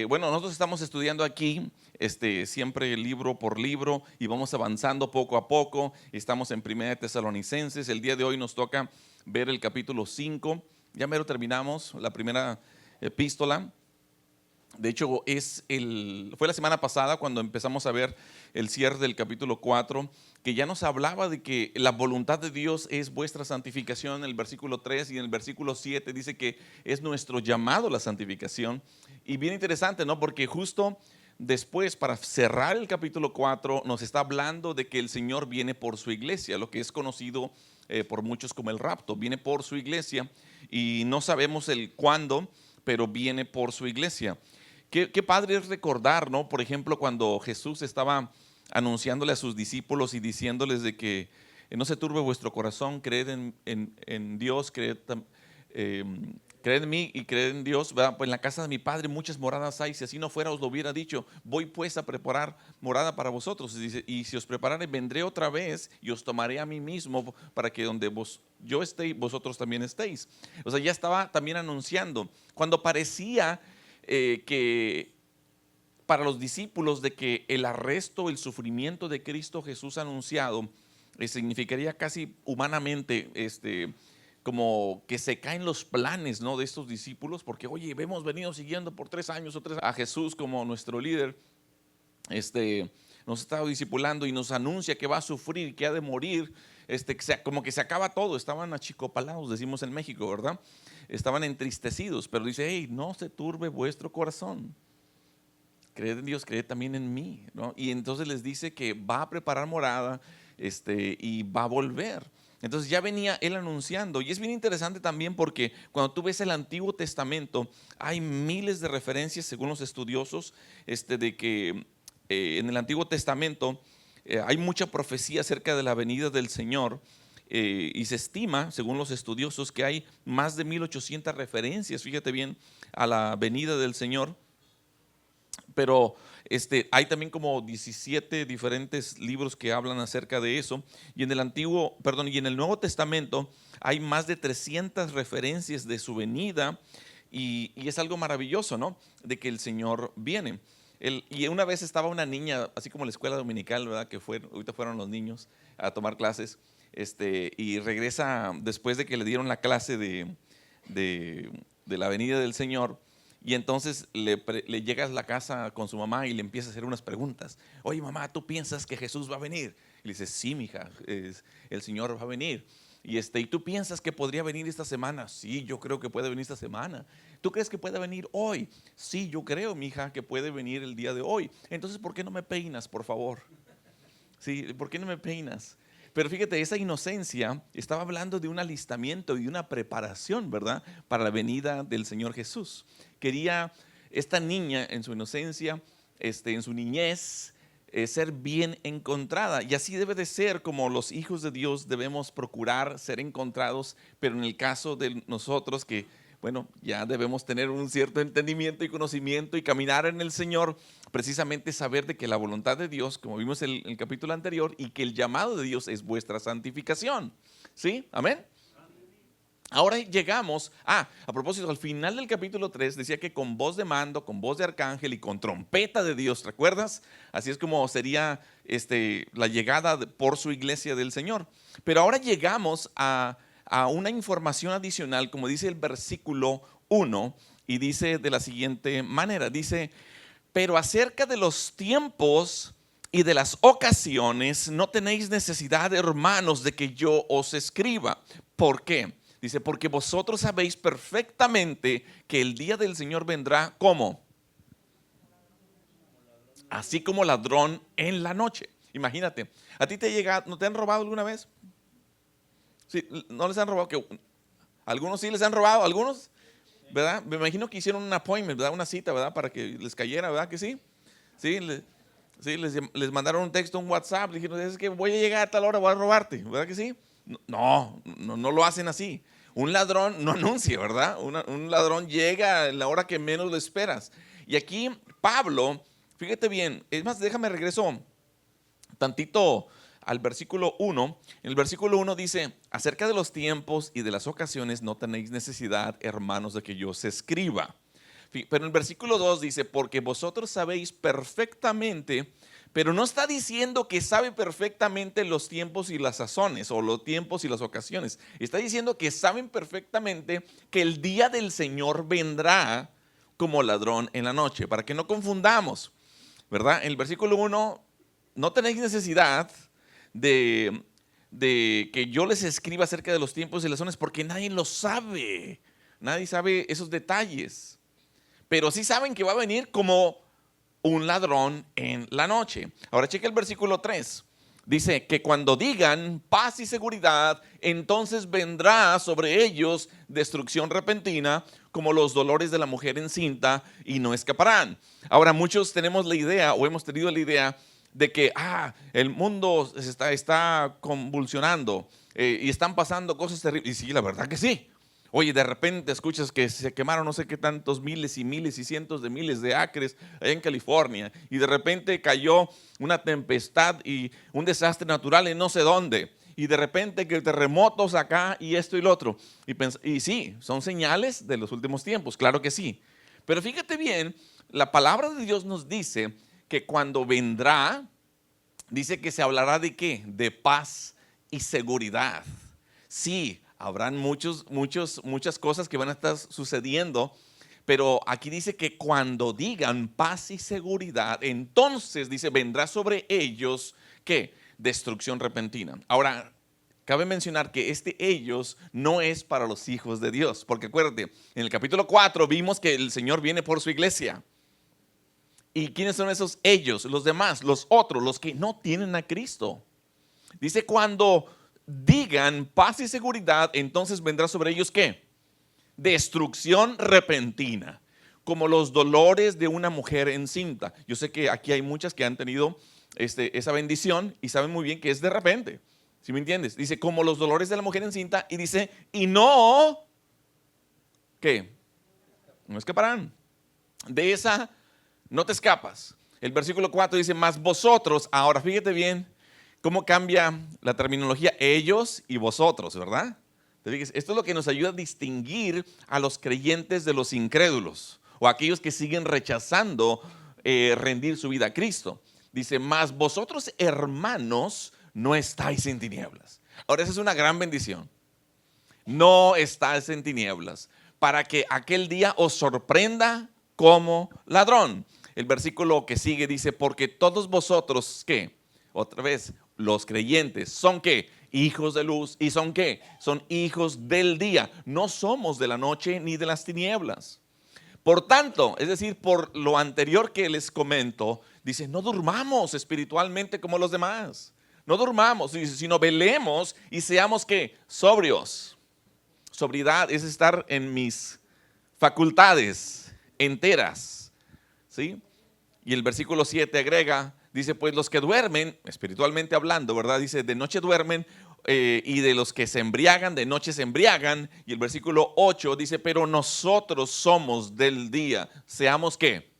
Bueno, nosotros estamos estudiando aquí, siempre libro por libro y vamos avanzando poco a poco. Estamos en Primera de Tesalonicenses. El día de hoy nos toca ver el capítulo 5. Ya mero terminamos la primera epístola. De hecho, fue la semana pasada cuando empezamos a ver el cierre del capítulo 4, que ya nos hablaba de que la voluntad de Dios es vuestra santificación en el versículo 3, y en el versículo 7 dice que es nuestro llamado la santificación. Y bien interesante, ¿no? Porque justo después, para cerrar el capítulo 4, nos está hablando de que el Señor viene por su iglesia, lo que es conocido por muchos como el rapto. Viene por su iglesia y no sabemos el cuándo, pero viene por su iglesia. Qué padre es recordar, ¿no? Por ejemplo, cuando Jesús estaba anunciándole a sus discípulos y diciéndoles de que no se turbe vuestro corazón, creed en Dios, creed en mí y creed en Dios, ¿verdad? Pues en la casa de mi Padre muchas moradas hay, si así no fuera os lo hubiera dicho, voy pues a preparar morada para vosotros. Y dice, y si os preparare, vendré otra vez y os tomaré a mí mismo para que donde yo esté, vosotros también estéis. O sea, ya estaba también anunciando. Cuando parecía que para los discípulos de que el arresto, el sufrimiento de Cristo Jesús anunciado significaría casi humanamente como que se caen los planes, ¿no?, de estos discípulos, porque oye, hemos venido siguiendo por 3 años o 3 a Jesús como nuestro líder, nos está discipulando y nos anuncia que va a sufrir, que ha de morir, como que se acaba todo. Estaban achicopalados, decimos en México, ¿verdad? Estaban entristecidos, pero dice, hey, no se turbe vuestro corazón. Creed en Dios, creed también en mí, ¿no? Y entonces les dice que va a preparar morada, y va a volver. Entonces ya venía él anunciando. Y es bien interesante también porque cuando tú ves el Antiguo Testamento, hay miles de referencias, según los estudiosos, de que en el Antiguo Testamento hay mucha profecía acerca de la venida del Señor. Y se estima, según los estudiosos, que hay más de 1800 referencias, fíjate bien, a la venida del Señor. Pero hay también como 17 diferentes libros que hablan acerca de eso. Y en el Nuevo Testamento hay más de 300 referencias de su venida. Y es algo maravilloso, ¿no?, de que el Señor viene. Y una vez estaba una niña, así como la escuela dominical, ¿verdad?, que ahorita fueron los niños a tomar clases, y regresa después de que le dieron la clase de la venida del Señor. Y entonces le llega a la casa con su mamá y le empieza a hacer unas preguntas. Oye, mamá, ¿tú piensas que Jesús va a venir? Y le dice, sí, mija, el Señor va a venir. ¿Y tú piensas que podría venir esta semana? Sí, yo creo que puede venir esta semana. ¿Tú crees que puede venir hoy? Sí, yo creo, mija, que puede venir el día de hoy. Entonces, ¿por qué no me peinas, por favor? Sí, ¿por qué no me peinas? Pero fíjate, esa inocencia estaba hablando de un alistamiento y de una preparación, ¿verdad?, para la venida del Señor Jesús. Quería esta niña en su inocencia, en su niñez, ser bien encontrada. Y así debe de ser como los hijos de Dios debemos procurar ser encontrados. Pero en el caso de nosotros que, bueno, ya debemos tener un cierto entendimiento y conocimiento y caminar en el Señor, precisamente saber de que la voluntad de Dios, como vimos en el capítulo anterior, y que el llamado de Dios es vuestra santificación. ¿Sí? Amén. Ahora llegamos, a propósito, al final del capítulo 3 decía que con voz de mando, con voz de arcángel y con trompeta de Dios, ¿recuerdas? Así es como sería la llegada por su iglesia del Señor. Pero ahora llegamos a una información adicional, como dice el versículo 1, y dice de la siguiente manera, dice, pero acerca de los tiempos y de las ocasiones no tenéis necesidad, hermanos, de que yo os escriba. ¿Por qué? Dice, porque vosotros sabéis perfectamente que el día del Señor vendrá ¿cómo? Así como ladrón en la noche. Imagínate, ¿a ti no te han robado alguna vez? Sí, ¿no les han robado? Algunos sí les han robado, algunos, ¿verdad? Me imagino que hicieron un appointment, ¿verdad? Una cita, ¿verdad? Para que les cayera, ¿verdad? Que sí. Sí, les mandaron un texto, un WhatsApp, le dijeron, es que voy a llegar a tal hora, voy a robarte, ¿verdad que sí? No lo hacen así. Un ladrón no anuncia, ¿verdad? Un ladrón llega a la hora que menos lo esperas. Y aquí Pablo, fíjate bien, es más, déjame regreso tantito al versículo 1. En el versículo 1 dice, acerca de los tiempos y de las ocasiones no tenéis necesidad, hermanos, de que yo os escriba. Pero en el versículo 2 dice, porque vosotros sabéis perfectamente, pero no está diciendo que sabe perfectamente los tiempos y las sazones o los tiempos y las ocasiones. Está diciendo que saben perfectamente que el día del Señor vendrá como ladrón en la noche, para que no confundamos, ¿verdad? En el versículo 1, no tenéis necesidad de que yo les escriba acerca de los tiempos y las sazones, porque nadie lo sabe. Nadie sabe esos detalles. Pero sí saben que va a venir como un ladrón en la noche. Ahora cheque el versículo 3. Dice que cuando digan paz y seguridad, entonces vendrá sobre ellos destrucción repentina, como los dolores de la mujer encinta, y no escaparán. Ahora muchos tenemos la idea, o hemos tenido la idea, de que el mundo está convulsionando y están pasando cosas terribles. Y sí, la verdad que sí. Oye, de repente escuchas que se quemaron no sé qué tantos miles y miles y cientos de miles de acres allá en California, y de repente cayó una tempestad y un desastre natural en no sé dónde, y de repente que terremotos acá y esto y lo otro. Y sí, son señales de los últimos tiempos, claro que sí. Pero fíjate bien, la palabra de Dios nos dice que cuando vendrá, dice que se hablará de ¿qué? De paz y seguridad. Sí, habrán muchas cosas que van a estar sucediendo, pero aquí dice que cuando digan paz y seguridad, entonces dice, vendrá sobre ellos, ¿qué? Destrucción repentina. Ahora, cabe mencionar que ellos no es para los hijos de Dios, porque acuérdate, en el capítulo 4 vimos que el Señor viene por su iglesia. ¿Y quiénes son esos ellos? Los demás, los otros, los que no tienen a Cristo. Dice cuando digan paz y seguridad, entonces vendrá sobre ellos ¿qué? Destrucción repentina, como los dolores de una mujer encinta. Yo sé que aquí hay muchas que han tenido esa bendición y saben muy bien que es de repente. ¿Sí me entiendes? Dice como los dolores de la mujer encinta, y dice y no, ¿qué? No escaparán. De esa no te escapas. El versículo 4 dice, mas vosotros, ahora fíjate bien cómo cambia la terminología, ellos y vosotros, ¿verdad? Esto es lo que nos ayuda a distinguir a los creyentes de los incrédulos, o aquellos que siguen rechazando rendir su vida a Cristo. Dice, mas vosotros hermanos no estáis en tinieblas. Ahora esa es una gran bendición. No estáis en tinieblas, para que aquel día os sorprenda como ladrón. El versículo que sigue dice, porque todos vosotros, ¿qué? Otra vez, los creyentes, ¿son qué? Hijos de luz. ¿Y son qué? Son hijos del día. No somos de la noche ni de las tinieblas. Por tanto, es decir, por lo anterior que les comento, dice, no durmamos espiritualmente como los demás. No durmamos, sino velemos y seamos ¿qué? Sobrios. Sobriedad es estar en mis facultades enteras, ¿sí? Y el versículo 7 agrega, dice, pues los que duermen, espiritualmente hablando, ¿verdad? Dice, de noche duermen, y de los que se embriagan, de noche se embriagan. Y el versículo 8 dice, pero nosotros somos del día, seamos ¿qué?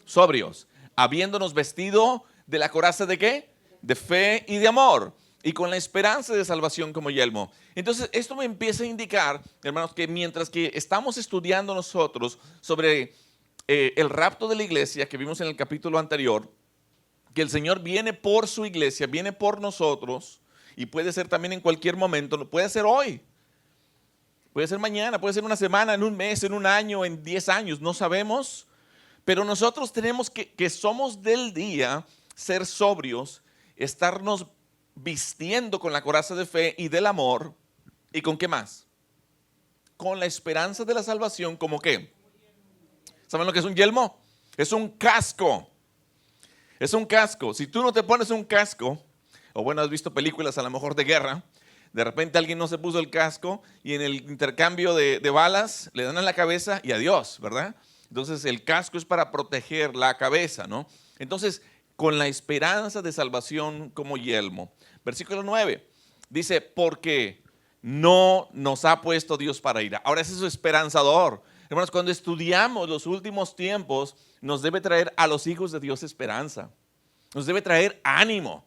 Sobrios, habiéndonos vestido de la coraza de ¿qué? De fe y de amor, y con la esperanza de salvación como yelmo. Entonces esto me empieza a indicar, hermanos, que mientras que estamos estudiando nosotros sobre el rapto de la iglesia que vimos en el capítulo anterior, que el Señor viene por su iglesia, viene por nosotros, y puede ser también en cualquier momento, puede ser hoy, puede ser mañana, puede ser una semana, en un mes, en un año, en 10 años, no sabemos, pero nosotros tenemos que somos del día, ser sobrios, estarnos vistiendo con la coraza de fe y del amor, ¿y con qué más? Con la esperanza de la salvación, ¿como qué? ¿Saben lo que es un yelmo? Es un casco. Es un casco. Si tú no te pones un casco, o bueno, has visto películas a lo mejor de guerra, de repente alguien no se puso el casco y en el intercambio de balas le dan en la cabeza y adiós, ¿verdad? Entonces el casco es para proteger la cabeza, ¿no? Entonces, con la esperanza de salvación como yelmo. Versículo 9 dice, porque no nos ha puesto Dios para ira. Ahora ese es su esperanzador. Hermanos, cuando estudiamos los últimos tiempos, nos debe traer a los hijos de Dios esperanza. Nos debe traer ánimo.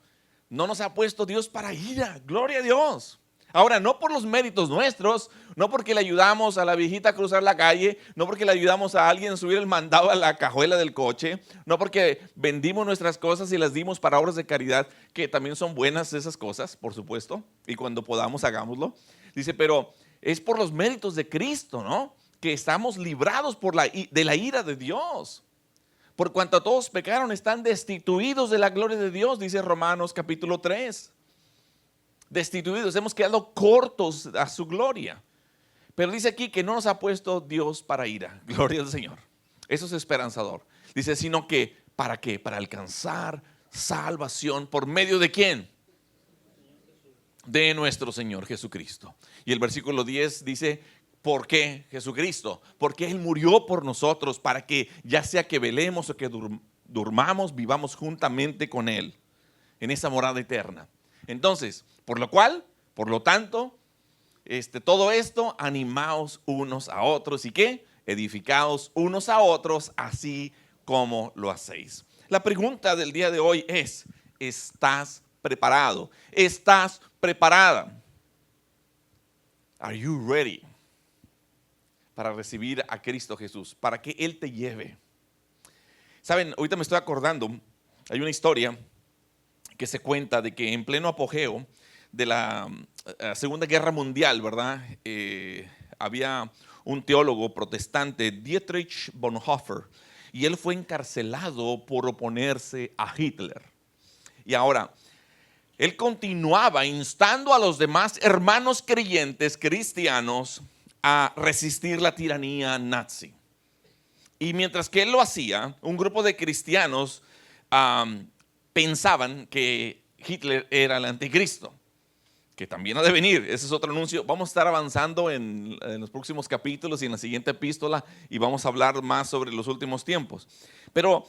No nos ha puesto Dios para ira. Gloria a Dios. Ahora, no por los méritos nuestros, no porque le ayudamos a la viejita a cruzar la calle, no porque le ayudamos a alguien a subir el mandado a la cajuela del coche, no porque vendimos nuestras cosas y las dimos para obras de caridad, que también son buenas esas cosas, por supuesto, y cuando podamos hagámoslo. Dice, pero es por los méritos de Cristo, ¿no? Que estamos librados de la ira de Dios. Por cuanto todos pecaron, están destituidos de la gloria de Dios, dice Romanos capítulo 3. Destituidos, hemos quedado cortos a su gloria. Pero dice aquí que no nos ha puesto Dios para ira. Gloria al Señor. Eso es esperanzador. Dice, sino que, ¿para qué? Para alcanzar salvación. ¿Por medio de quién? De nuestro Señor Jesucristo. Y el versículo 10 dice, ¿por qué Jesucristo? Porque Él murió por nosotros para que ya sea que velemos o que durmamos, vivamos juntamente con Él en esa morada eterna. Entonces, por lo tanto, todo esto, animaos unos a otros y ¿qué? Edificaos unos a otros, así como lo hacéis. La pregunta del día de hoy es, ¿estás preparado? ¿Estás preparada? Are you ready? Para recibir a Cristo Jesús, para que Él te lleve. Saben, ahorita me estoy acordando, hay una historia que se cuenta de que en pleno apogeo de la Segunda Guerra Mundial, ¿verdad? Había un teólogo protestante, Dietrich Bonhoeffer, y él fue encarcelado por oponerse a Hitler. Y ahora, él continuaba instando a los demás hermanos creyentes cristianos a resistir la tiranía nazi. Y mientras que él lo hacía, un grupo de cristianos pensaban que Hitler era el anticristo, que también ha de venir. Ese es otro anuncio. Vamos a estar avanzando en los próximos capítulos y en la siguiente epístola y vamos a hablar más sobre los últimos tiempos. Pero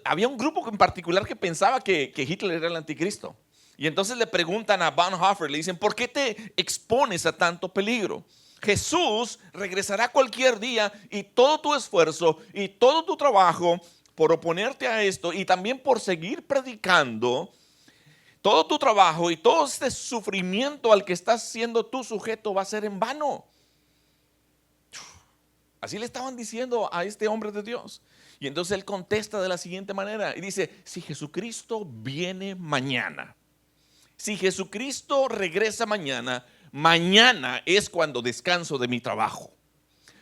había un grupo en particular que pensaba que Hitler era el anticristo. Y entonces le preguntan a Bonhoeffer, le dicen, ¿por qué te expones a tanto peligro? Jesús regresará cualquier día y todo tu esfuerzo y todo tu trabajo por oponerte a esto y también por seguir predicando, todo tu trabajo y todo este sufrimiento al que estás siendo tú sujeto va a ser en vano. Así le estaban diciendo a este hombre de Dios. Y entonces él contesta de la siguiente manera y dice, si Jesucristo viene mañana, si Jesucristo regresa mañana, mañana es cuando descanso de mi trabajo.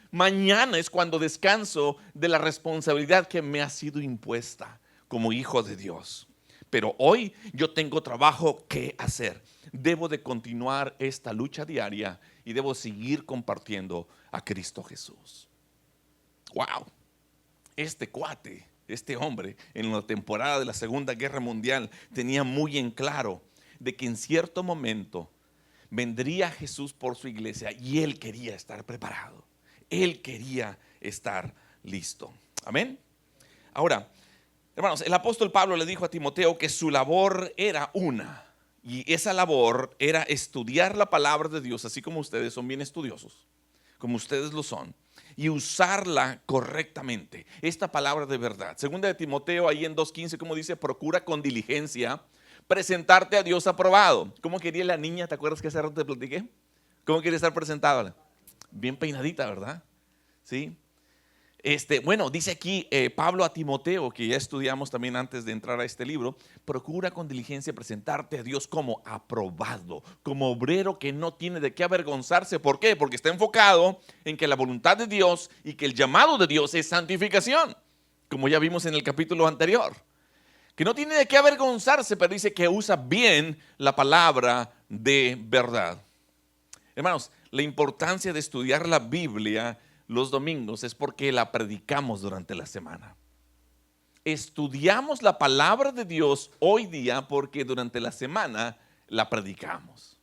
Mañana es cuando descanso de la responsabilidad que me ha sido impuesta como hijo de Dios. Pero hoy yo tengo trabajo que hacer. Debo de continuar esta lucha diaria y debo seguir compartiendo a Cristo Jesús. Wow. Este cuate, este hombre, en la temporada de la Segunda Guerra Mundial tenía muy en claro de que en cierto momento vendría Jesús por su iglesia y él quería estar preparado. Él quería estar listo. Amén. Ahora, hermanos, el apóstol Pablo le dijo a Timoteo que su labor era una. Y esa labor era estudiar la palabra de Dios, así como ustedes son bien estudiosos, como ustedes lo son, y usarla correctamente. Esta palabra de verdad. Segunda de Timoteo, ahí en 2:15, como dice, procura con diligencia presentarte a Dios aprobado. ¿Cómo quería la niña? ¿Te acuerdas que hace rato te platiqué? ¿Cómo quería estar presentada? Bien peinadita, ¿verdad? Sí. Bueno, dice aquí Pablo a Timoteo, que ya estudiamos también antes de entrar a este libro, procura con diligencia presentarte a Dios como aprobado, como obrero que no tiene de qué avergonzarse. ¿Por qué? Porque está enfocado en que la voluntad de Dios y que el llamado de Dios es santificación, como ya vimos en el capítulo anterior. Que no tiene de qué avergonzarse, pero dice que usa bien la palabra de verdad. Hermanos, la importancia de estudiar la Biblia los domingos es porque la predicamos durante la semana. Estudiamos la palabra de Dios hoy día porque durante la semana la predicamos.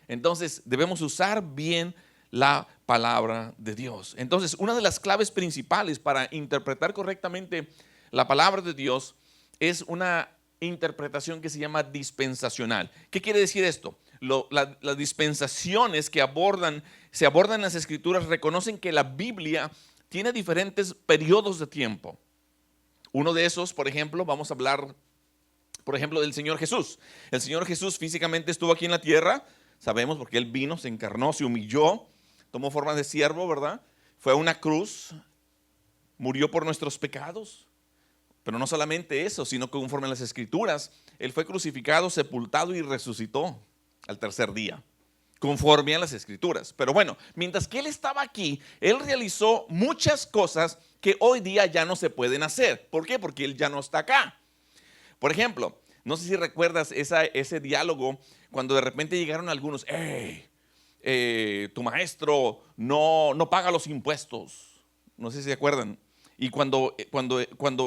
Entonces debemos usar bien la palabra de Dios. Entonces, una de las claves principales para interpretar correctamente la palabra de Dios es una interpretación que se llama dispensacional. ¿Qué quiere decir esto? Las dispensaciones que se abordan en las Escrituras reconocen que la Biblia tiene diferentes periodos de tiempo. Uno de esos, por ejemplo, vamos a hablar, por ejemplo, del Señor Jesús. El Señor Jesús físicamente estuvo aquí en la tierra sabemos, porque Él vino, se encarnó, se humilló, tomó forma de siervo, ¿verdad? Fue a una cruz, murió por nuestros pecados. Pero no solamente eso, sino que conforme a las Escrituras, Él fue crucificado, sepultado y resucitó al tercer día, conforme a las Escrituras. Pero bueno, mientras que Él estaba aquí, Él realizó muchas cosas que hoy día ya no se pueden hacer. ¿Por qué? Porque Él ya no está acá. Por ejemplo, no sé si recuerdas ese diálogo cuando de repente llegaron algunos, hey, tu maestro no paga los impuestos. No sé si se acuerdan. Y cuando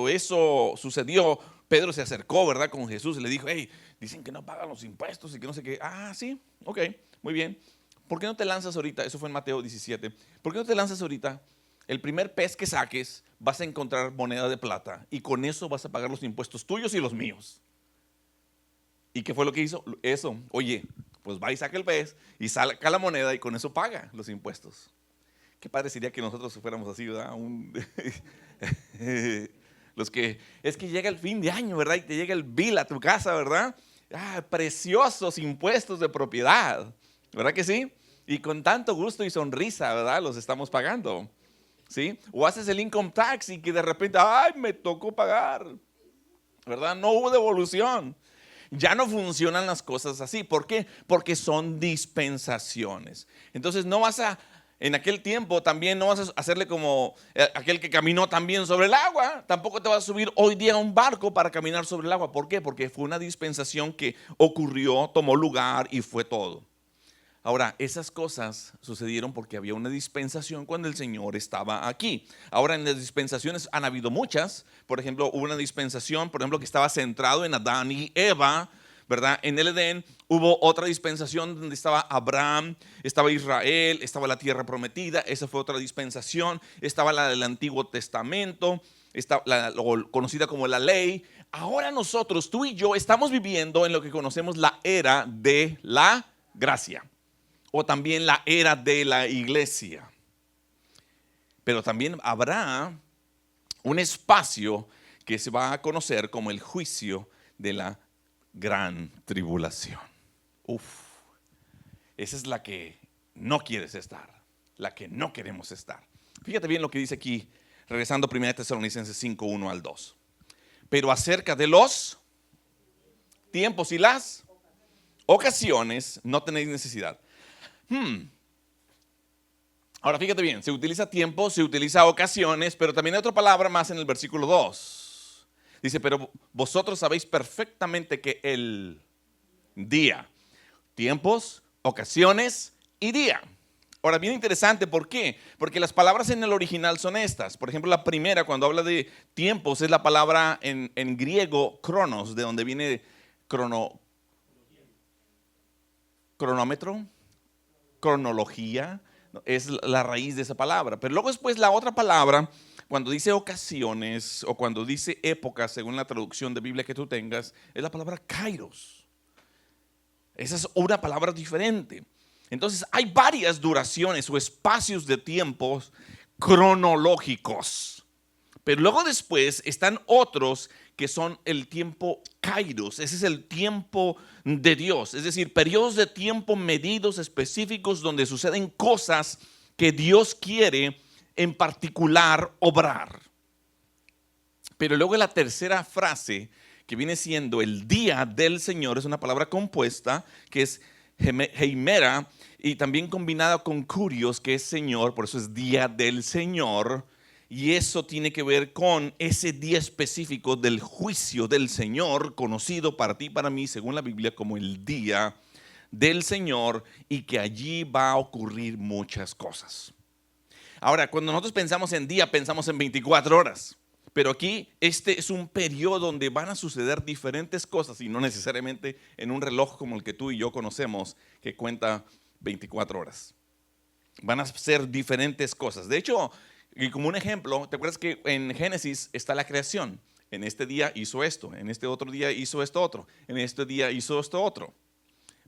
eso sucedió, Pedro se acercó, ¿verdad?, con Jesús y le dijo, hey, dicen que no pagan los impuestos y que no sé qué. Ah, sí, ok, muy bien. ¿Por qué no te lanzas ahorita? Eso fue en Mateo 17. ¿Por qué no te lanzas ahorita? El primer pez que saques vas a encontrar moneda de plata y con eso vas a pagar los impuestos tuyos y los míos. ¿Y qué fue lo que hizo? Eso, oye, pues va y saca el pez y saca la moneda y con eso paga los impuestos. Qué padre sería que nosotros fuéramos así, ¿verdad? Es que llega el fin de año, ¿verdad? Y te llega el bill a tu casa, ¿verdad? Ah, preciosos impuestos de propiedad, ¿verdad que sí? Y con tanto gusto y sonrisa, ¿verdad? Los estamos pagando, ¿sí? O haces el income tax y que de repente, ay, me tocó pagar, ¿verdad? No hubo devolución. Ya no funcionan las cosas así. ¿Por qué? Porque son dispensaciones. Entonces en aquel tiempo también no vas a hacerle como aquel que caminó también sobre el agua. Tampoco te vas a subir hoy día a un barco para caminar sobre el agua. ¿Por qué? Porque fue una dispensación que ocurrió, tomó lugar y fue todo. Ahora, esas cosas sucedieron porque había una dispensación cuando el Señor estaba aquí. Ahora, en las dispensaciones han habido muchas. Por ejemplo, hubo una dispensación, por ejemplo, que estaba centrado en Adán y Eva, ¿verdad? En el Edén hubo otra dispensación donde estaba Abraham, estaba Israel, estaba la tierra prometida. Esa fue otra dispensación. Estaba la del Antiguo Testamento, conocida como la ley. Ahora nosotros, tú y yo, estamos viviendo en lo que conocemos la era de la gracia. O también la era de la iglesia. Pero también habrá un espacio que se va a conocer como el juicio de la gran tribulación. Uf, esa es la que no quieres estar, la que no queremos estar. Fíjate bien lo que dice aquí, regresando a 1 Tesalonicenses 5, 1 al 2. Pero acerca de los tiempos y las ocasiones no tenéis necesidad. Ahora fíjate bien, se utiliza tiempo, se utiliza ocasiones, pero también hay otra palabra más en el versículo 2. Dice, pero vosotros sabéis perfectamente que el día, tiempos, ocasiones y día. Ahora, bien interesante, ¿por qué? Porque las palabras en el original son estas. Por ejemplo, la primera, cuando habla de tiempos, es la palabra en griego cronos, de donde viene cronómetro, cronología, es la raíz de esa palabra. Pero luego después la otra palabra, cuando dice ocasiones o cuando dice épocas, según la traducción de Biblia que tú tengas, es la palabra kairos. Esa es una palabra diferente. Entonces hay varias duraciones o espacios de tiempos cronológicos. Pero luego después están otros que son el tiempo kairos. Ese es el tiempo de Dios. Es decir, periodos de tiempo medidos específicos donde suceden cosas que Dios quiere en particular obrar. Pero luego la tercera frase, que viene siendo el día del Señor, es una palabra compuesta que es heimera y también combinada con kurios, que es Señor, por eso es día del Señor. Y eso tiene que ver con ese día específico del juicio del Señor, conocido para ti y para mí, según la Biblia, como el día del Señor, y que allí va a ocurrir muchas cosas. Ahora, cuando nosotros pensamos en día, pensamos en 24 horas. Pero aquí este es un periodo donde van a suceder diferentes cosas y no necesariamente en un reloj como el que tú y yo conocemos, que cuenta 24 horas. Van a ser diferentes cosas. De hecho, y como un ejemplo, ¿te acuerdas que en Génesis está la creación? En este día hizo esto, en este otro día hizo esto otro, en este día hizo esto otro.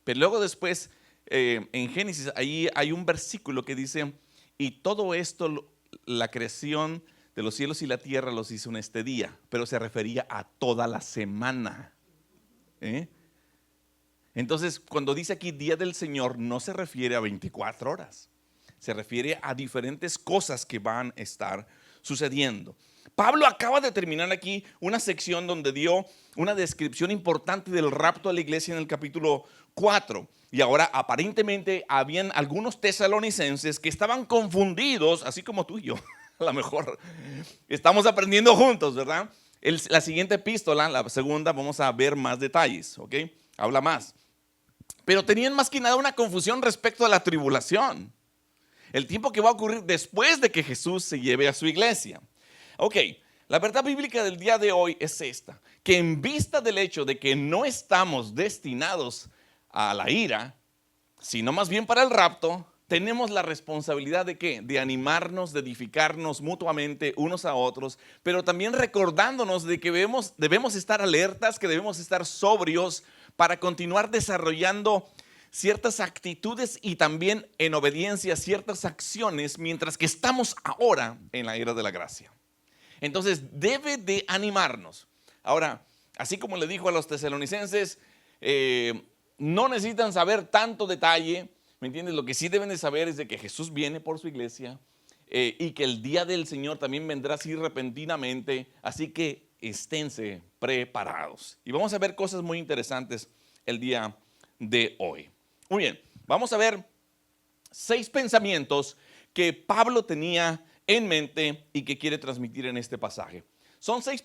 Pero luego después, en Génesis, ahí hay un versículo que dice, y todo esto, la creación de los cielos y la tierra los hizo en este día, pero se refería a toda la semana. Entonces, cuando dice aquí día del Señor, no se refiere a 24 horas. Se refiere a diferentes cosas que van a estar sucediendo. Pablo acaba de terminar aquí una sección donde dio una descripción importante del rapto a la iglesia en el capítulo 4. Y ahora aparentemente habían algunos tesalonicenses que estaban confundidos, así como tú y yo. A lo mejor estamos aprendiendo juntos, ¿verdad? La siguiente epístola, la segunda, vamos a ver más detalles, ¿ok? Habla más. Pero tenían más que nada una confusión respecto a la tribulación. El tiempo que va a ocurrir después de que Jesús se lleve a su iglesia. Ok, la verdad bíblica del día de hoy es esta, que en vista del hecho de que no estamos destinados a la ira, sino más bien para el rapto, tenemos la responsabilidad de ¿qué? De animarnos, de edificarnos mutuamente unos a otros, pero también recordándonos de que debemos estar alertas, que debemos estar sobrios para continuar desarrollando ciertas actitudes y también en obediencia ciertas acciones mientras que estamos ahora en la era de la gracia. Entonces debe de animarnos. Ahora, así como le dijo a los tesalonicenses, no necesitan saber tanto detalle, ¿me entiendes? Lo que sí deben de saber es de que Jesús viene por su iglesia y que el día del Señor también vendrá así repentinamente, así que esténse preparados. Y vamos a ver cosas muy interesantes el día de hoy. Muy bien, vamos a ver 6 pensamientos que Pablo tenía en mente y que quiere transmitir en este pasaje. Son 6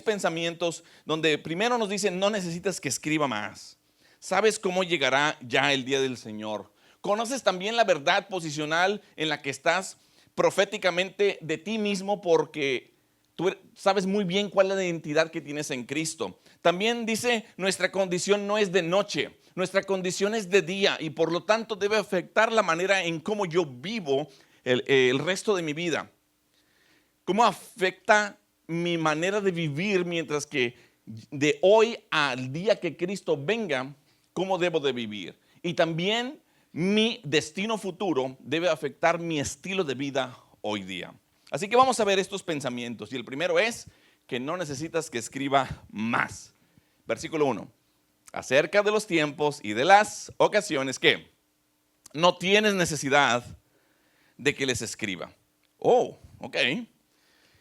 pensamientos donde primero nos dicen no necesitas que escriba más. Sabes cómo llegará ya el día del Señor. Conoces también la verdad posicional en la que estás proféticamente de ti mismo porque tú sabes muy bien cuál es la identidad que tienes en Cristo. También dice nuestra condición no es de noche, nuestra condición es de día y por lo tanto debe afectar la manera en cómo yo vivo el resto de mi vida. ¿Cómo afecta mi manera de vivir mientras que de hoy al día que Cristo venga, cómo debo de vivir? Y también mi destino futuro debe afectar mi estilo de vida hoy día. Así que vamos a ver estos pensamientos. Y el primero es que no necesitas que escriba más. Versículo 1. Acerca de los tiempos y de las ocasiones que no tienes necesidad de que les escriba. Oh, ok.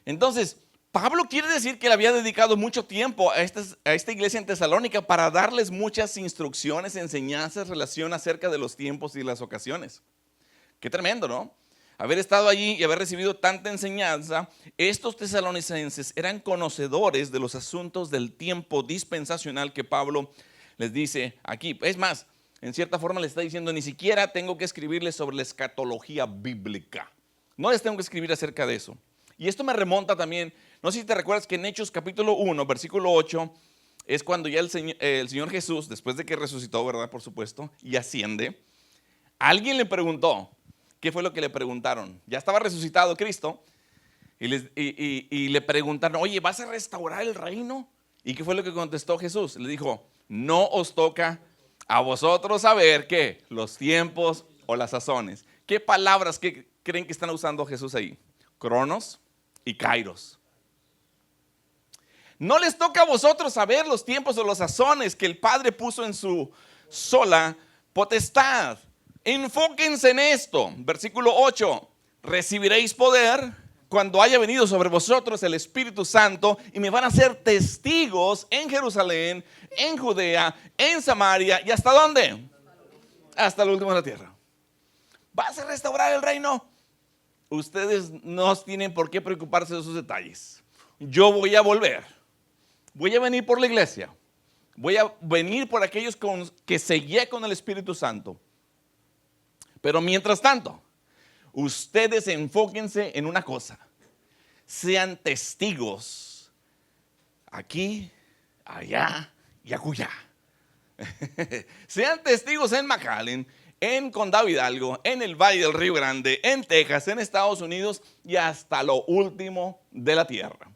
Entonces, Pablo quiere decir que le había dedicado mucho tiempo a esta iglesia en Tesalónica para darles muchas instrucciones, enseñanzas, relación acerca de los tiempos y las ocasiones. Qué tremendo, ¿no? Haber estado allí y haber recibido tanta enseñanza. Estos tesalonicenses eran conocedores de los asuntos del tiempo dispensacional que Pablo les dice aquí. Es más, en cierta forma les está diciendo, ni siquiera tengo que escribirles sobre la escatología bíblica. No les tengo que escribir acerca de eso. Y esto me remonta también, no sé si te recuerdas que en Hechos capítulo 1, versículo 8, es cuando ya el Señor Jesús, después de que resucitó, ¿verdad? Por supuesto, y asciende, alguien le preguntó, ¿qué fue lo que le preguntaron? Ya estaba resucitado Cristo y le preguntaron, oye, ¿vas a restaurar el reino? ¿Y qué fue lo que contestó Jesús? Le dijo, no os toca a vosotros saber ¿qué? Los tiempos o las sazones. ¿Qué palabras que creen que están usando Jesús ahí? Cronos y Kairos. No les toca a vosotros saber los tiempos o las sazones que el Padre puso en su sola potestad. Enfóquense en esto. Versículo 8. Recibiréis poder cuando haya venido sobre vosotros el Espíritu Santo y me van a ser testigos en Jerusalén, en Judea, en Samaria y ¿hasta dónde? Hasta el último de la tierra. ¿Vas a restaurar el reino? Ustedes no tienen por qué preocuparse de esos detalles. Yo voy a volver. Voy a venir por la iglesia. Voy a venir por aquellos que seguí con el Espíritu Santo. Pero mientras tanto, ustedes enfóquense en una cosa. Sean testigos aquí, allá y acullá. Sean testigos en McAllen, en Condado Hidalgo, en el Valle del Río Grande, en Texas, en Estados Unidos y hasta lo último de la tierra.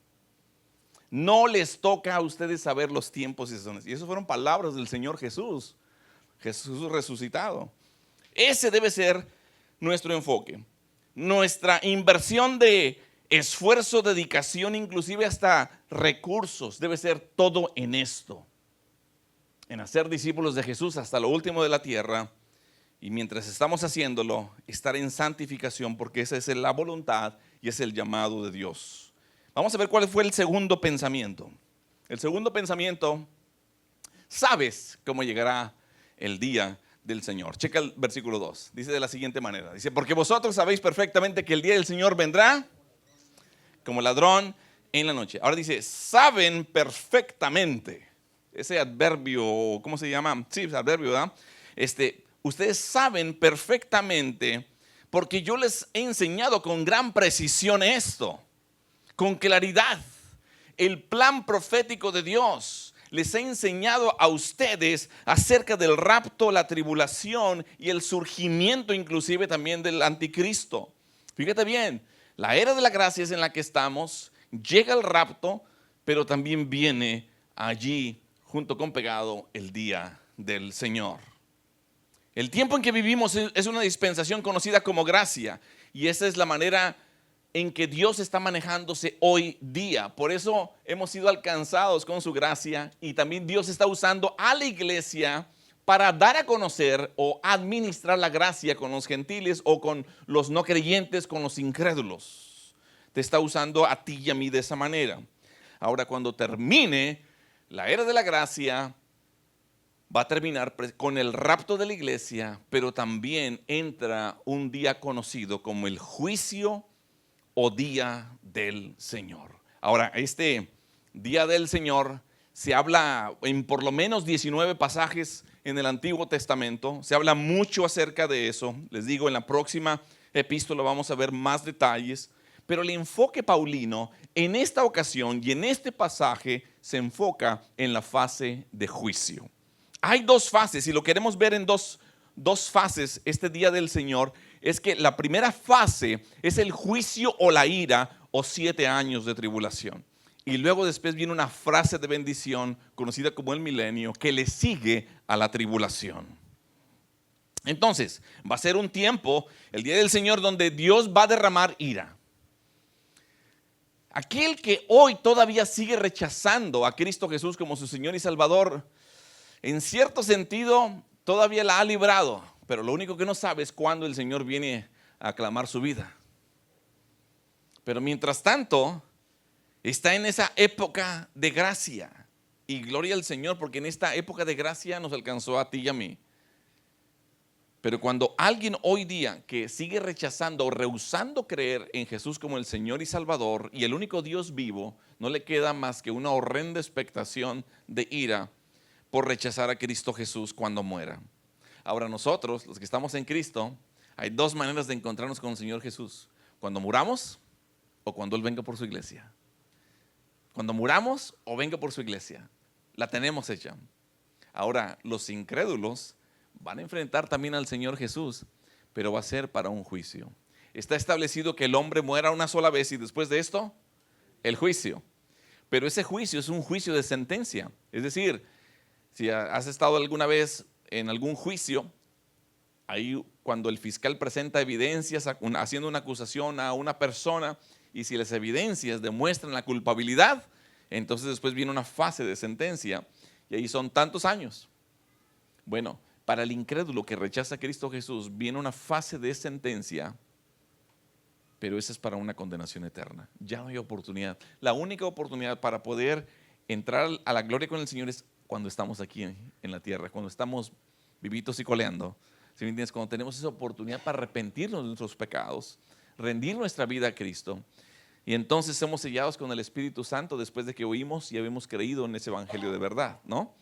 No les toca a ustedes saber los tiempos y sazones. Y eso fueron palabras del Señor Jesús, Jesús resucitado. Ese debe ser nuestro enfoque. Nuestra inversión de esfuerzo, dedicación, inclusive hasta recursos, debe ser todo en esto. en hacer discípulos de Jesús hasta lo último de la tierra. Y mientras estamos haciéndolo, estar en santificación, porque esa es la voluntad y es el llamado de Dios. Vamos a ver cuál fue el segundo pensamiento. El segundo pensamiento, sabes cómo llegará el día del Señor. Checa el versículo 2. Dice de la siguiente manera. Dice, porque vosotros sabéis perfectamente que el día del Señor vendrá como ladrón en la noche. Ahora dice, saben perfectamente. Ese adverbio, ¿cómo se llama? Sí, adverbio, ¿verdad? Ustedes saben perfectamente, porque yo les he enseñado con gran precisión esto, con claridad, el plan profético de Dios. Les he enseñado a ustedes acerca del rapto, la tribulación y el surgimiento inclusive también del anticristo. Fíjate bien, la era de la gracia es en la que estamos, llega el rapto, pero también viene allí junto con pegado el día del Señor. El tiempo en que vivimos es una dispensación conocida como gracia, y esa es la manera en que Dios está manejándose hoy día. Por eso hemos sido alcanzados con su gracia, y también Dios está usando a la iglesia para dar a conocer o administrar la gracia con los gentiles o con los no creyentes, con los incrédulos. Te está usando a ti y a mí de esa manera. Ahora, cuando termine la era de la gracia, va a terminar con el rapto de la iglesia, pero también entra un día conocido como el juicio o día del Señor. Ahora, este día del Señor se habla en por lo menos 19 pasajes en el Antiguo Testamento. Se habla mucho acerca de eso. Les digo, en la próxima epístola vamos a ver más detalles. Pero el enfoque paulino en esta ocasión y en este pasaje se enfoca en la fase de juicio. Hay dos fases, y lo queremos ver en dos fases este día del Señor. Es que la primera fase es el juicio o la ira o 7 años de tribulación. Y luego después viene una frase de bendición conocida como el milenio que le sigue a la tribulación. Entonces, va a ser un tiempo, el día del Señor, donde Dios va a derramar ira. Aquel que hoy todavía sigue rechazando a Cristo Jesús como su Señor y Salvador, en cierto sentido todavía la ha librado, pero lo único que no sabe es cuándo el Señor viene a aclamar su vida. Pero mientras tanto, está en esa época de gracia, y gloria al Señor, porque en esta época de gracia nos alcanzó a ti y a mí. Pero cuando alguien hoy día que sigue rechazando o rehusando creer en Jesús como el Señor y Salvador y el único Dios vivo, no le queda más que una horrenda expectación de ira por rechazar a Cristo Jesús cuando muera. Ahora nosotros, los que estamos en Cristo, hay dos maneras de encontrarnos con el Señor Jesús: cuando muramos o cuando Él venga por su iglesia. Cuando muramos o venga por su iglesia, la tenemos hecha. Ahora, los incrédulos van a enfrentar también al Señor Jesús, pero va a ser para un juicio. Está establecido que el hombre muera una sola vez y después de esto, el juicio. Pero ese juicio es un juicio de sentencia. Es decir, si has estado alguna vez en algún juicio, ahí cuando el fiscal presenta evidencias haciendo una acusación a una persona, y si las evidencias demuestran la culpabilidad, entonces después viene una fase de sentencia, y ahí son tantos años. Bueno, para el incrédulo que rechaza a Cristo Jesús viene una fase de sentencia, pero esa es para una condenación eterna. Ya no hay oportunidad. La única oportunidad para poder entrar a la gloria con el Señor es cuando estamos aquí en la tierra, cuando estamos vivitos y coleando. ¿Sí me entiendes? Cuando tenemos esa oportunidad para arrepentirnos de nuestros pecados, rendir nuestra vida a Cristo, y entonces somos sellados con el Espíritu Santo después de que oímos y habemos creído en ese evangelio de verdad, ¿no?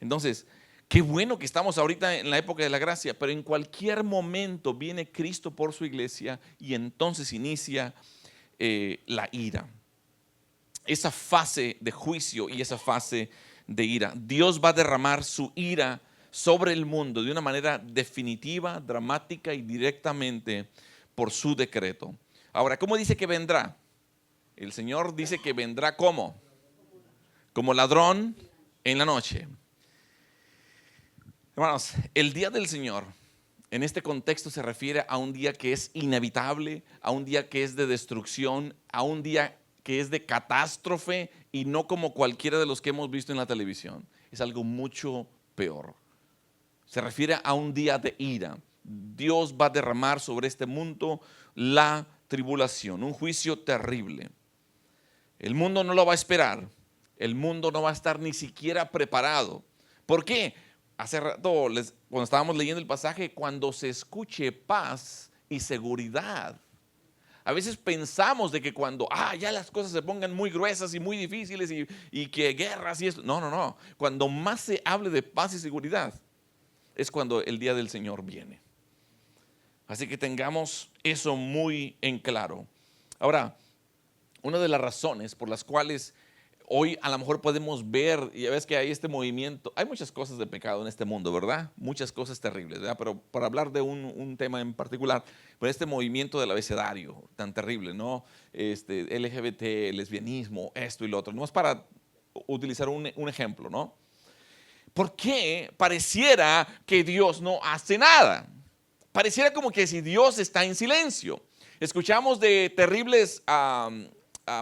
Entonces, qué bueno que estamos ahorita en la época de la gracia, pero en cualquier momento viene Cristo por su iglesia y entonces inicia la ira. Esa fase de juicio y esa fase de ira. Dios va a derramar su ira sobre el mundo de una manera definitiva, dramática y directamente por su decreto. Ahora, ¿cómo dice que vendrá? El Señor dice que vendrá ¿cómo? Como ladrón en la noche. Hermanos, el día del Señor en este contexto se refiere a un día que es inevitable, a un día que es de destrucción, a un día que es de catástrofe y no como cualquiera de los que hemos visto en la televisión. Es algo mucho peor. Se refiere a un día de ira. Dios va a derramar sobre este mundo la tribulación, un juicio terrible. El mundo no lo va a esperar. El mundo no va a estar ni siquiera preparado. ¿Por qué? Hace rato, cuando estábamos leyendo el pasaje, cuando se escuche paz y seguridad. A veces pensamos de que cuando ya las cosas se pongan muy gruesas y muy difíciles y que guerras y esto. No. Cuando más se hable de paz y seguridad es cuando el día del Señor viene. Así que tengamos eso muy en claro. Ahora, una de las razones por las cuales hoy a lo mejor podemos ver, y ya ves que hay este movimiento, hay muchas cosas de pecado en este mundo, ¿verdad? Muchas cosas terribles, ¿verdad? Pero para hablar de un tema en particular, pues este movimiento del abecedario tan terrible, ¿no? LGBT, lesbianismo, esto y lo otro, no es para utilizar un ejemplo, ¿no? ¿Por qué pareciera que Dios no hace nada? Pareciera como que si Dios está en silencio. Escuchamos de terribles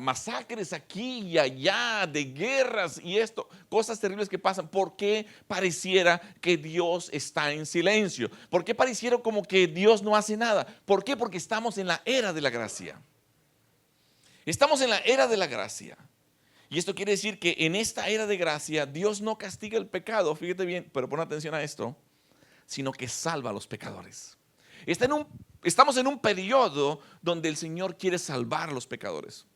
masacres aquí y allá, de guerras y esto, cosas terribles que pasan. ¿Por qué pareciera que Dios está en silencio? ¿Por qué pareciera como que Dios no hace nada? ¿Por qué? Porque estamos en la era de la gracia. Estamos en la era de la gracia. Y esto quiere decir que en esta era de gracia Dios no castiga el pecado, fíjate bien, pero pon atención a esto, sino que salva a los pecadores. Estamos en un periodo donde el Señor quiere salvar a los pecadores,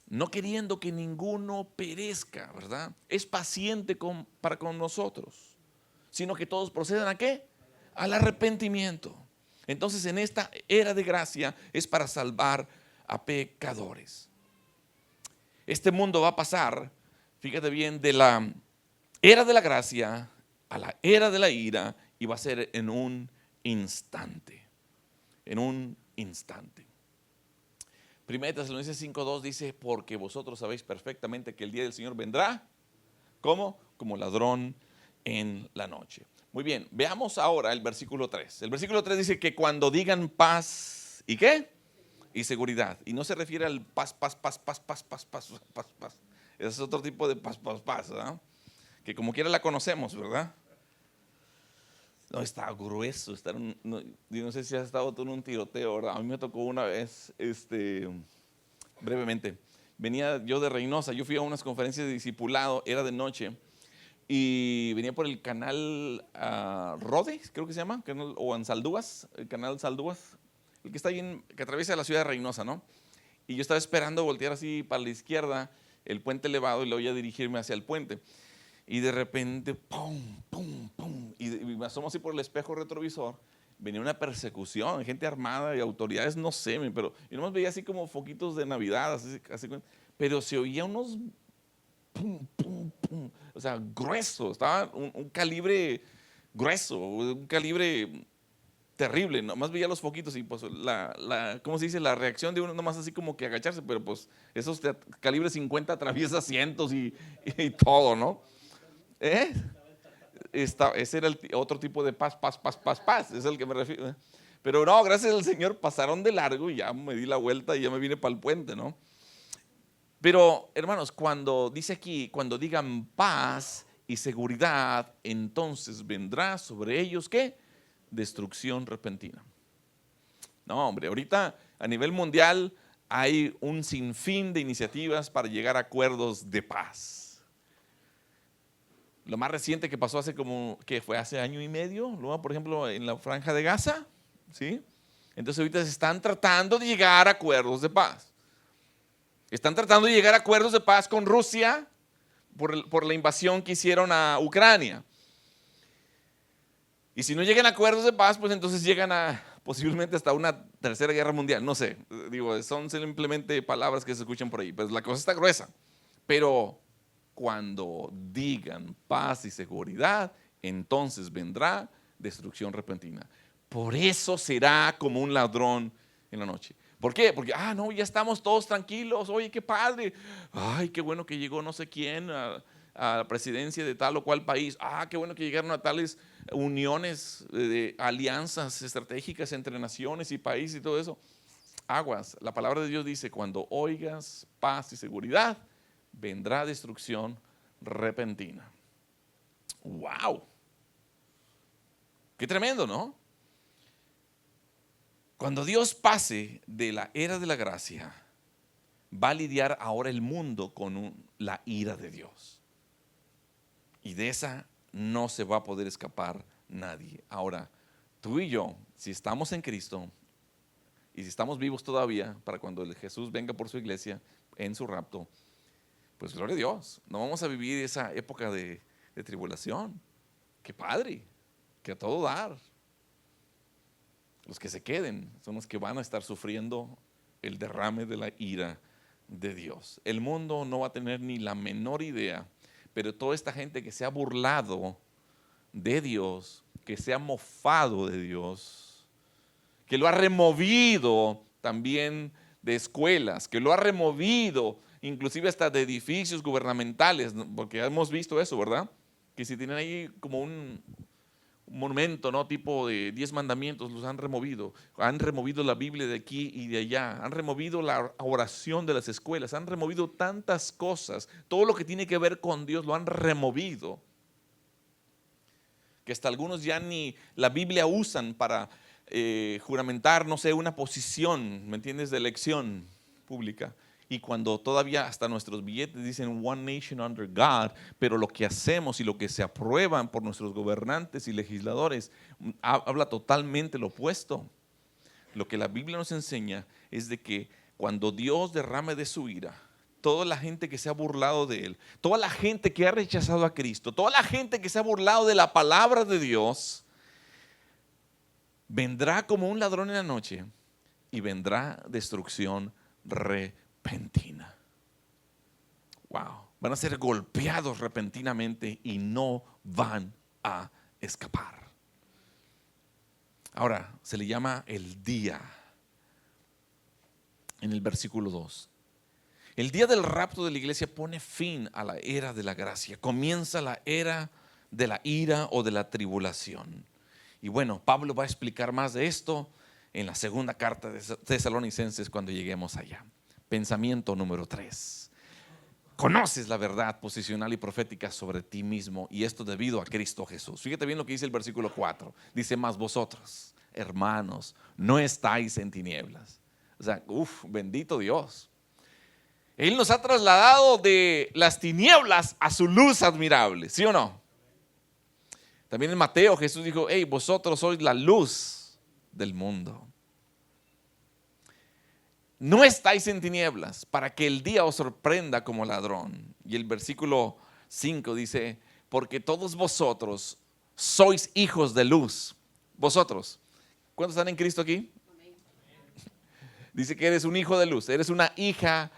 no queriendo que ninguno perezca, ¿verdad? Es paciente para con nosotros, sino que todos procedan ¿a qué? Al arrepentimiento. Entonces en esta era de gracia es para salvar a pecadores. Este mundo va a pasar, fíjate bien, de la era de la gracia a la era de la ira, y va a ser en un instante. En un instante. 1 Tesalonicenses 5:2 dice: porque vosotros sabéis perfectamente que el día del Señor vendrá. ¿Cómo? Como ladrón en la noche. Muy bien, veamos ahora el versículo 3. El versículo 3 dice que cuando digan paz, ¿y qué? Y seguridad. Y no se refiere al paz. Ese es otro tipo de paz, ¿verdad? Que como quiera la conocemos, ¿verdad? No, está grueso. Yo no sé si has estado tú en un tiroteo, ¿verdad? A mí me tocó una vez, brevemente. Venía yo de Reynosa, yo fui a unas conferencias de discipulado, era de noche, y venía por el canal Rode, creo que se llama, o en Saldúas, el canal Saldúas, el que está ahí, que atraviesa la ciudad de Reynosa, ¿no? Y yo estaba esperando voltear así para la izquierda, el puente elevado, y luego ya dirigirme hacia el puente. Y de repente, pum, pum, pum, y me asomo así por el espejo retrovisor, venía una persecución, gente armada y autoridades, no sé, pero yo nomás veía así como foquitos de Navidad, así, pero se oía unos pum, pum, pum, o sea, grueso, estaba un calibre grueso, un calibre terrible, nomás veía los foquitos y pues ¿cómo se dice? La reacción de uno nomás así como que agacharse, pero pues esos calibre 50 atraviesa cientos y todo, ¿no? Ese era el otro tipo de paz, es el que me refiero. Pero no, gracias al Señor pasaron de largo y ya me di la vuelta y ya me vine para el puente, ¿no? Pero hermanos, cuando dice aquí, cuando digan paz y seguridad, entonces vendrá sobre ellos, ¿qué? Destrucción repentina. No, hombre, ahorita a nivel mundial hay un sinfín de iniciativas para llegar a acuerdos de paz. Lo más reciente que pasó fue hace año y medio, luego, por ejemplo, en la Franja de Gaza, ¿sí? Entonces ahorita se están tratando de llegar a acuerdos de paz. Están tratando de llegar a acuerdos de paz con Rusia por la invasión que hicieron a Ucrania. Y si no llegan a acuerdos de paz, pues entonces llegan a posiblemente hasta una tercera guerra mundial. No sé, digo, son simplemente palabras que se escuchan por ahí. Pues la cosa está gruesa. Pero cuando digan paz y seguridad, entonces vendrá destrucción repentina. Por eso será como un ladrón en la noche. ¿Por qué? Porque, no, ya estamos todos tranquilos. Oye, qué padre. Ay, qué bueno que llegó no sé quién a la presidencia de tal o cual país. Qué bueno que llegaron a tales uniones de alianzas estratégicas entre naciones y países y todo eso. Aguas, la palabra de Dios dice: cuando oigas paz y seguridad, vendrá destrucción repentina. ¡Wow! ¡Qué tremendo!, ¿no? Cuando Dios pase de la era de la gracia, va a lidiar ahora el mundo con la ira de Dios. Y de esa no se va a poder escapar nadie. Ahora, tú y yo, si estamos en Cristo y si estamos vivos todavía para cuando Jesús venga por su iglesia en su rapto, pues gloria a Dios, no vamos a vivir esa época de tribulación. ¡Qué padre! Que a todo dar. Los que se queden son los que van a estar sufriendo el derrame de la ira de Dios. El mundo no va a tener ni la menor idea, pero toda esta gente que se ha burlado de Dios, que se ha mofado de Dios, que lo ha removido también de escuelas, que lo ha removido inclusive hasta de edificios gubernamentales, porque hemos visto eso, ¿verdad? Que si tienen ahí como un monumento, ¿no? Tipo de 10 mandamientos, los han removido la Biblia de aquí y de allá, han removido la oración de las escuelas, han removido tantas cosas, todo lo que tiene que ver con Dios lo han removido, que hasta algunos ya ni la Biblia usan para juramentar, no sé, una posición, ¿me entiendes?, de elección pública. Y cuando todavía hasta nuestros billetes dicen One Nation Under God, pero lo que hacemos y lo que se aprueban por nuestros gobernantes y legisladores habla totalmente lo opuesto. Lo que la Biblia nos enseña es de que cuando Dios derrame de su ira, toda la gente que se ha burlado de Él, toda la gente que ha rechazado a Cristo, toda la gente que se ha burlado de la palabra de Dios, vendrá como un ladrón en la noche y vendrá destrucción repentina. Wow, van a ser golpeados repentinamente y no van a escapar. Ahora, se le llama el día en el versículo 2. El día del rapto de la iglesia pone fin a la era de la gracia. Comienza la era de la ira o de la tribulación. Y bueno, Pablo va a explicar más de esto en la segunda carta de Tesalonicenses cuando lleguemos allá. Pensamiento número 3. Conoces la verdad posicional y profética sobre ti mismo, y esto debido a Cristo Jesús. Fíjate bien lo que dice el versículo 4. Dice: mas vosotros, hermanos, no estáis en tinieblas. O sea, bendito Dios. Él nos ha trasladado de las tinieblas a su luz admirable, ¿sí o no? También en Mateo Jesús dijo: hey, vosotros sois la luz del mundo. No estáis en tinieblas para que el día os sorprenda como ladrón. Y el versículo 5 dice: porque todos vosotros sois hijos de luz. Vosotros, ¿cuántos están en Cristo aquí? Dice que eres un hijo de luz, eres una hija,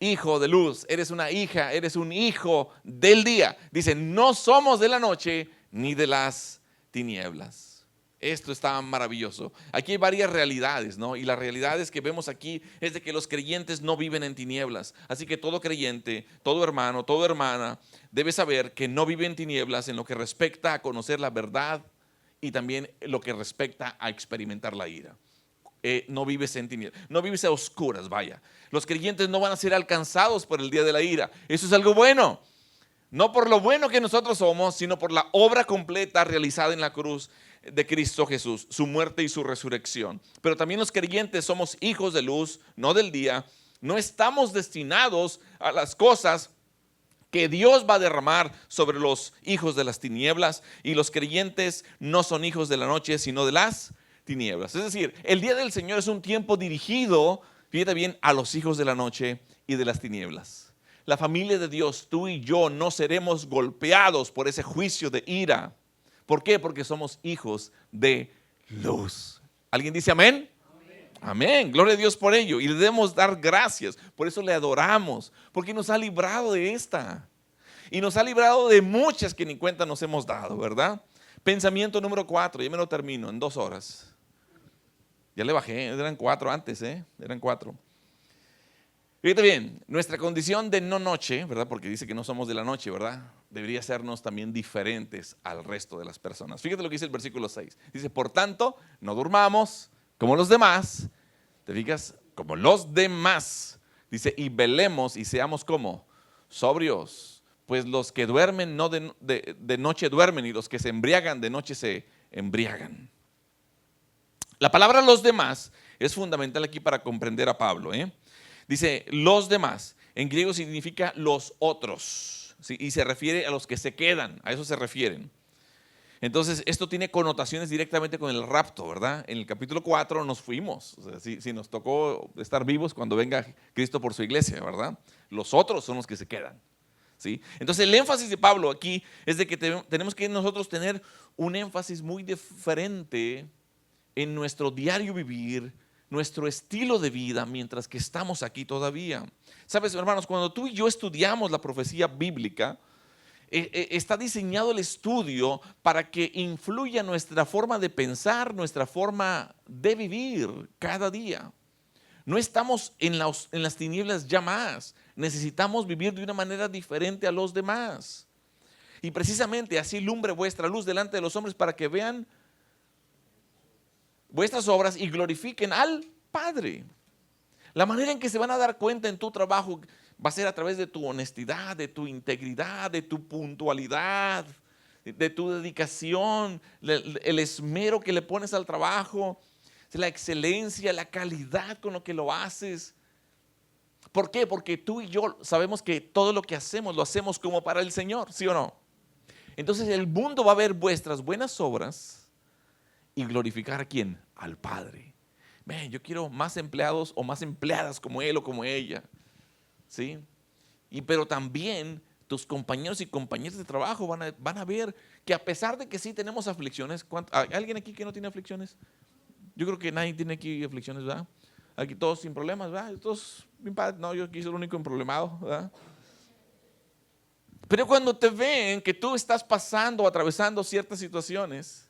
hijo de luz, eres una hija, eres un hijo del día. Dice: no somos de la noche ni de las tinieblas. Esto está maravilloso. Aquí hay varias realidades, ¿no? Y las realidades que vemos aquí es de que los creyentes no viven en tinieblas. Así que todo creyente, todo hermano, toda hermana debe saber que no vive en tinieblas en lo que respecta a conocer la verdad y también lo que respecta a experimentar la ira. No vives en tinieblas, no vives a oscuras, vaya. Los creyentes no van a ser alcanzados por el día de la ira. Eso es algo bueno. No por lo bueno que nosotros somos, sino por la obra completa realizada en la cruz de Cristo Jesús, su muerte y su resurrección. Pero también los creyentes somos hijos de luz, no del día. No estamos destinados a las cosas que Dios va a derramar sobre los hijos de las tinieblas, y los creyentes no son hijos de la noche, sino de las tinieblas. Es decir, el día del Señor es un tiempo dirigido, fíjate bien, a los hijos de la noche y de las tinieblas. La familia de Dios, tú y yo, no seremos golpeados por ese juicio de ira. ¿Por qué? Porque somos hijos de luz. ¿Alguien dice amén? Amén, gloria a Dios por ello, y le debemos dar gracias. Por eso le adoramos, porque nos ha librado de esta, y nos ha librado de muchas que ni cuenta nos hemos dado, ¿verdad? Pensamiento número 4, ya me lo termino en 2 horas. Ya le bajé, eran 4 antes, eran 4. Fíjate bien, nuestra condición de no noche, ¿verdad? Porque dice que no somos de la noche, ¿verdad? Debería hacernos también diferentes al resto de las personas. Fíjate lo que dice el versículo 6. Dice: por tanto, no durmamos como los demás. ¿Te fijas? Como los demás. Dice: y velemos y seamos como sobrios, pues los que duermen no de noche duermen, y los que se embriagan de noche se embriagan. La palabra los demás es fundamental aquí para comprender a Pablo. Dice los demás, en griego significa los otros, ¿sí? Y se refiere a los que se quedan, a eso se refieren. Entonces esto tiene connotaciones directamente con el rapto, ¿verdad? En el capítulo 4 nos fuimos, o sea, si nos tocó estar vivos cuando venga Cristo por su iglesia, ¿verdad? Los otros son los que se quedan, ¿sí? Entonces el énfasis de Pablo aquí es de que tenemos que nosotros tener un énfasis muy diferente en nuestro diario vivir, nuestro estilo de vida mientras que estamos aquí todavía. Sabes, hermanos, cuando tú y yo estudiamos la profecía bíblica, está diseñado el estudio para que influya nuestra forma de pensar, nuestra forma de vivir cada día. No estamos en las tinieblas ya más. Necesitamos vivir de una manera diferente a los demás. Y precisamente así lumbre vuestra luz delante de los hombres para que vean vuestras obras y glorifiquen al Padre. La manera en que se van a dar cuenta en tu trabajo va a ser a través de tu honestidad, de tu integridad, de tu puntualidad, de tu dedicación, el esmero que le pones al trabajo, la excelencia, la calidad con lo que lo haces. ¿Por qué? Porque tú y yo sabemos que todo lo que hacemos lo hacemos como para el Señor, ¿sí o no? Entonces el mundo va a ver vuestras buenas obras y glorificar ¿a quién? Al Padre. Yo quiero más empleados o más empleadas como él o como ella, ¿sí? Pero también tus compañeros y compañeras de trabajo van a ver que a pesar de que sí tenemos aflicciones, ¿hay alguien aquí que no tiene aflicciones? Yo creo que nadie tiene aquí aflicciones, ¿verdad? Aquí todos sin problemas, ¿verdad? Todos, no, yo aquí soy el único emproblemado, ¿verdad? Pero cuando te ven que tú estás pasando o atravesando ciertas situaciones,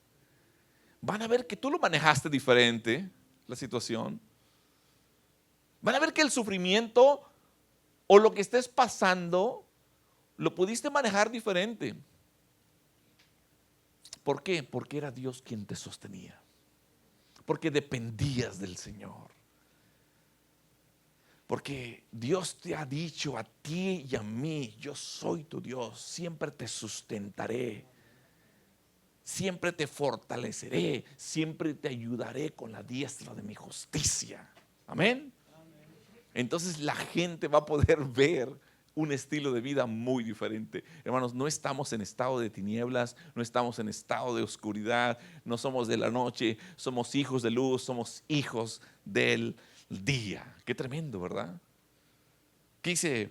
van a ver que tú lo manejaste diferente, la situación. Van a ver que el sufrimiento o lo que estés pasando lo pudiste manejar diferente. ¿Por qué? Porque era Dios quien te sostenía. Porque dependías del Señor. Porque Dios te ha dicho a ti y a mí: yo soy tu Dios, siempre te sustentaré, siempre te fortaleceré, siempre te ayudaré con la diestra de mi justicia. Amén. Entonces la gente va a poder ver un estilo de vida muy diferente. Hermanos, no estamos en estado de tinieblas, no estamos en estado de oscuridad, no somos de la noche, somos hijos de luz, somos hijos del día. Qué tremendo, ¿verdad? ¿Qué dice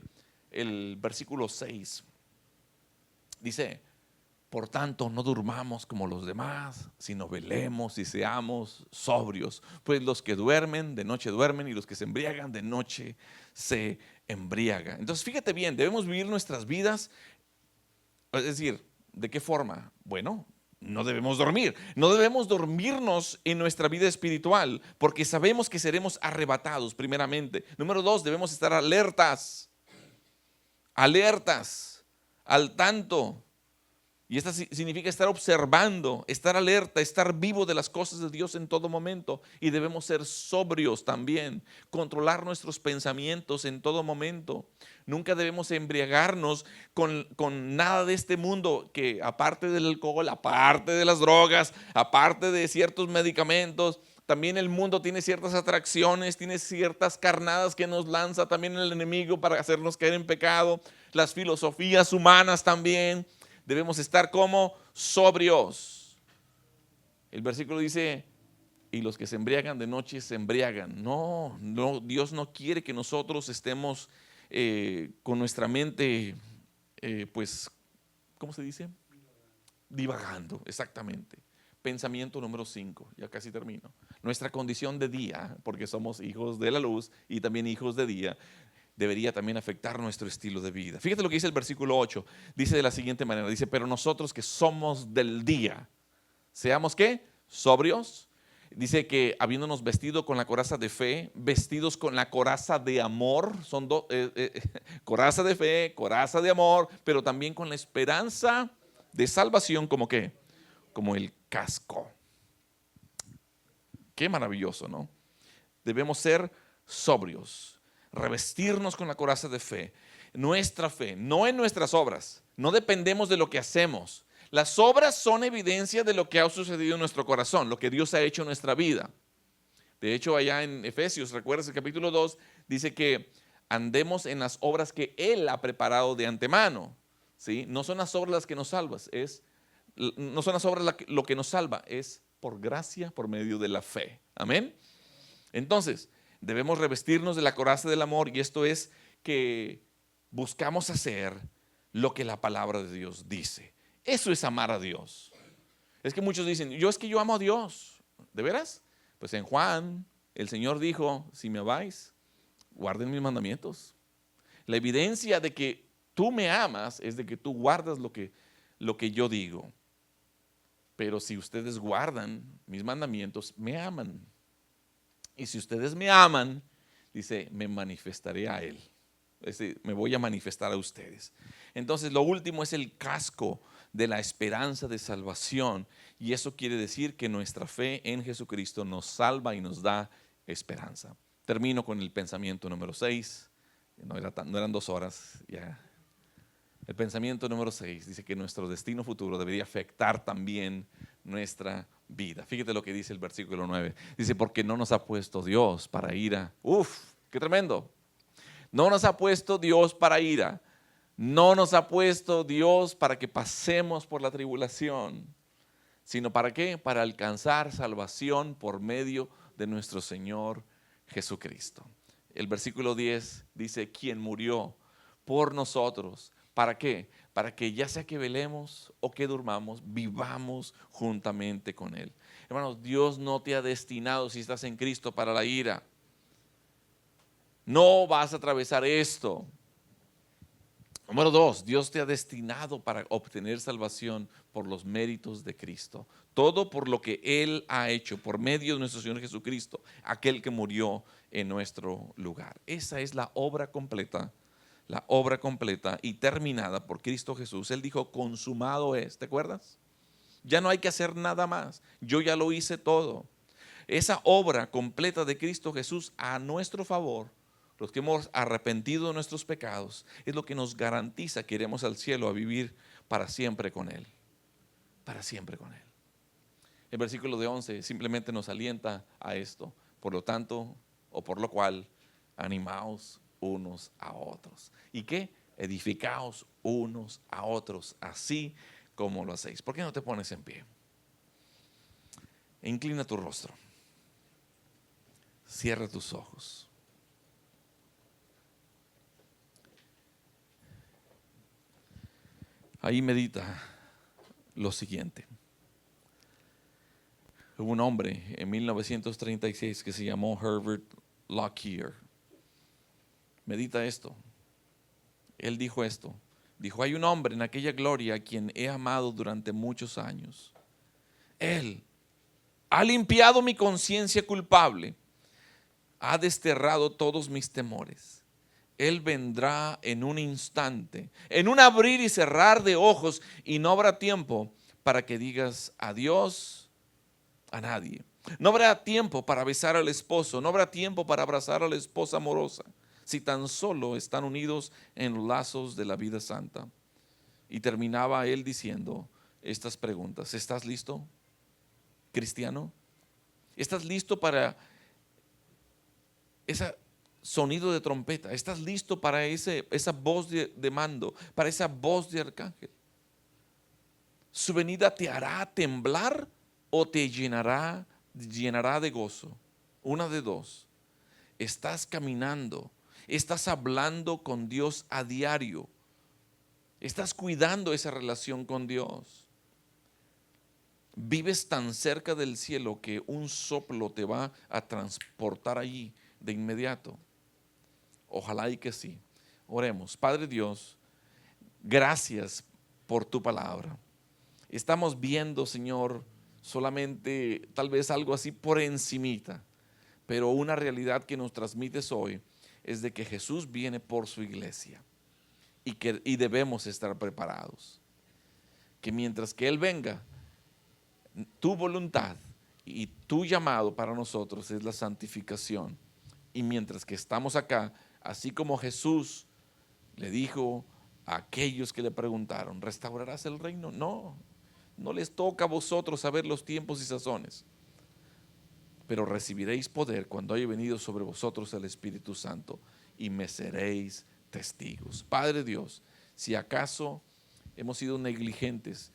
el versículo 6? Dice: por tanto, no durmamos como los demás, sino velemos y seamos sobrios. Pues los que duermen, de noche duermen, y los que se embriagan, de noche se embriagan. Entonces, fíjate bien, debemos vivir nuestras vidas, es decir, ¿de qué forma? Bueno, no debemos dormir. No debemos dormirnos en nuestra vida espiritual, porque sabemos que seremos arrebatados, primeramente. Número 2, debemos estar alertas, al tanto. Y esto significa estar observando, estar alerta, estar vivo de las cosas de Dios en todo momento. Y debemos ser sobrios también, controlar nuestros pensamientos en todo momento. Nunca debemos embriagarnos con nada de este mundo, que aparte del alcohol, aparte de las drogas, aparte de ciertos medicamentos, también el mundo tiene ciertas atracciones, tiene ciertas carnadas que nos lanza también el enemigo para hacernos caer en pecado. Las filosofías humanas también. Debemos estar como sobrios. El versículo dice: y los que se embriagan de noche se embriagan. No, Dios no quiere que nosotros estemos con nuestra mente, pues, ¿cómo se dice? Divagando, exactamente. Pensamiento número 5, ya casi termino. Nuestra condición de día, porque somos hijos de la luz y también hijos de día, debería también afectar nuestro estilo de vida. Fíjate lo que dice el versículo 8. Dice de la siguiente manera: dice: pero nosotros que somos del día, seamos ¿qué? Sobrios. Dice que habiéndonos vestido con la coraza de fe, vestidos con la coraza de amor, son dos, coraza de fe, coraza de amor, pero también con la esperanza de salvación, ¿como qué? Como el casco. Qué maravilloso, ¿no? Debemos ser sobrios. revestirnos con la coraza de fe. Nuestra fe, no en nuestras obras, no dependemos de lo que hacemos. Las obras son evidencia de lo que ha sucedido en nuestro corazón, lo que Dios ha hecho en nuestra vida. De hecho, allá en Efesios, recuerdas el capítulo 2, dice que andemos en las obras que Él ha preparado de antemano. ¿Sí? No son las obras las que nos salvan, no son las obras lo que nos salva, es por gracia, por medio de la fe. Amén. Entonces, debemos revestirnos de la coraza del amor, y esto es que buscamos hacer lo que la palabra de Dios dice. Eso es amar a Dios. Es que muchos dicen, es que yo amo a Dios. ¿De veras? Pues en Juan, el Señor dijo, si me amáis, guarden mis mandamientos. La evidencia de que tú me amas es de que tú guardas lo que yo digo. Pero si ustedes guardan mis mandamientos, me aman. Y si ustedes me aman, dice, me manifestaré a Él. Es decir, me voy a manifestar a ustedes. Entonces, lo último es el casco de la esperanza de salvación. Y eso quiere decir que nuestra fe en Jesucristo nos salva y nos da esperanza. Termino con el pensamiento número 6. No eran 2 horas, ya. El pensamiento número 6 dice que nuestro destino futuro debería afectar también nuestra vida. Fíjate lo que dice el versículo 9. Dice, porque no nos ha puesto Dios para ira. Uf, qué tremendo. No nos ha puesto Dios para ira. No nos ha puesto Dios para que pasemos por la tribulación. ¿Sino para qué? Para alcanzar salvación por medio de nuestro Señor Jesucristo. El versículo 10 dice, quien murió por nosotros. ¿Para qué? Para que ya sea que velemos o que durmamos, vivamos juntamente con Él. Hermanos, Dios no te ha destinado, si estás en Cristo, para la ira. No vas a atravesar esto. Número 2, Dios te ha destinado para obtener salvación por los méritos de Cristo. Todo por lo que Él ha hecho, por medio de nuestro Señor Jesucristo, aquel que murió en nuestro lugar. Esa es la obra completa y terminada por Cristo Jesús. Él dijo, consumado es, ¿te acuerdas? Ya no hay que hacer nada más, yo ya lo hice todo. Esa obra completa de Cristo Jesús a nuestro favor, los que hemos arrepentido de nuestros pecados, es lo que nos garantiza que iremos al cielo a vivir para siempre con Él. Para siempre con Él. El versículo de 11 simplemente nos alienta a esto. Por lo tanto, o por lo cual, animaos unos a otros. ¿Y qué? Edificaos unos a otros, así como lo hacéis. ¿Por qué no te pones en pie? Inclina tu rostro. Cierra tus ojos. Ahí medita lo siguiente. Hubo un hombre en 1936 que se llamó Herbert Lockyer. Medita esto. Él dijo esto. Dijo, hay un hombre en aquella gloria a quien he amado durante muchos años. Él ha limpiado mi conciencia culpable. Ha desterrado todos mis temores. Él vendrá en un instante, en un abrir y cerrar de ojos, y no habrá tiempo para que digas adiós a nadie. No habrá tiempo para besar al esposo, no habrá tiempo para abrazar a la esposa amorosa, si tan solo están unidos en los lazos de la vida santa. Y terminaba él diciendo estas preguntas. ¿Estás listo, cristiano? ¿Estás listo para ese sonido de trompeta? ¿Estás listo para esa voz de mando, para esa voz de arcángel? ¿Su venida te hará temblar o te llenará de gozo? Una de dos. Estás caminando, estás hablando con Dios a diario, estás cuidando esa relación con Dios. Vives tan cerca del cielo que un soplo te va a transportar allí de inmediato. Ojalá y que sí. Oremos. Padre Dios, gracias por tu palabra. Estamos viendo, Señor, solamente tal vez algo así por encimita, pero una realidad que nos transmites hoy es de que Jesús viene por su iglesia y debemos estar preparados. Que mientras que Él venga, tu voluntad y tu llamado para nosotros es la santificación. Y mientras que estamos acá, Así como Jesús le dijo a aquellos que le preguntaron, ¿restaurarás el reino? No, no les toca a vosotros saber los tiempos y sazones, pero recibiréis poder cuando haya venido sobre vosotros el Espíritu Santo y me seréis testigos. Padre Dios, si acaso hemos sido negligentes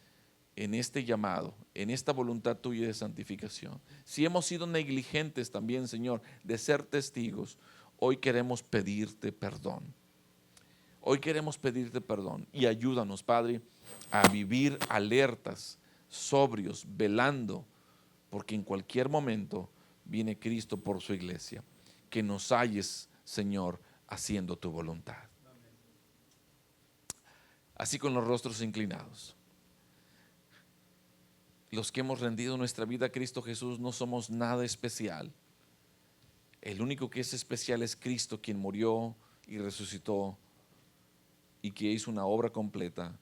en este llamado, en esta voluntad tuya de santificación, si hemos sido negligentes también, Señor, de ser testigos, hoy queremos pedirte perdón. Hoy queremos pedirte perdón y ayúdanos, Padre, a vivir alertas, sobrios, velando, porque en cualquier momento viene Cristo por su iglesia. Que nos halles, Señor, haciendo tu voluntad. Así con los rostros inclinados. Los que hemos rendido nuestra vida a Cristo Jesús no somos nada especial. El único que es especial es Cristo, quien murió y resucitó y que hizo una obra completa,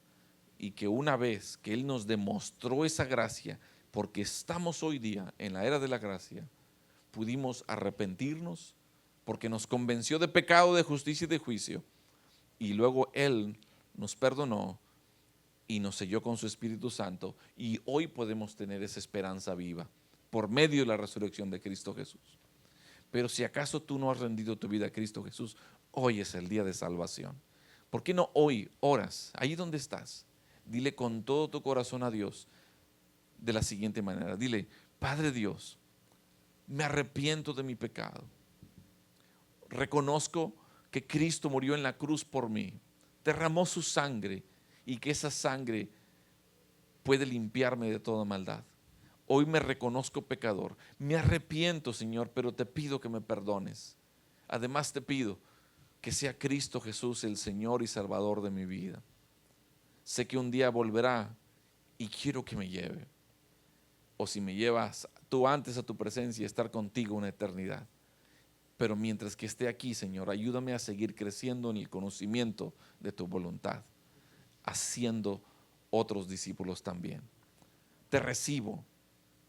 y que una vez que Él nos demostró esa gracia, porque estamos hoy día en la era de la gracia, pudimos arrepentirnos porque nos convenció de pecado, de justicia y de juicio, y luego Él nos perdonó y nos selló con su Espíritu Santo, y hoy podemos tener esa esperanza viva por medio de la resurrección de Cristo Jesús. Pero si acaso tú no has rendido tu vida a Cristo Jesús, hoy es el día de salvación. ¿Por qué no hoy oras, ahí donde estás? Dile con todo tu corazón a Dios de la siguiente manera. Dile: Padre Dios, me arrepiento de mi pecado. Reconozco que Cristo murió en la cruz por mí, derramó su sangre y que esa sangre puede limpiarme de toda maldad. Hoy me reconozco pecador. Me arrepiento, Señor, pero te pido que me perdones. Además te pido que sea Cristo Jesús el Señor y Salvador de mi vida. Sé que un día volverá y quiero que me lleve. O si me llevas tú antes a tu presencia, estar contigo una eternidad. Pero mientras que esté aquí, Señor, ayúdame a seguir creciendo en el conocimiento de tu voluntad, haciendo otros discípulos también. Te recibo.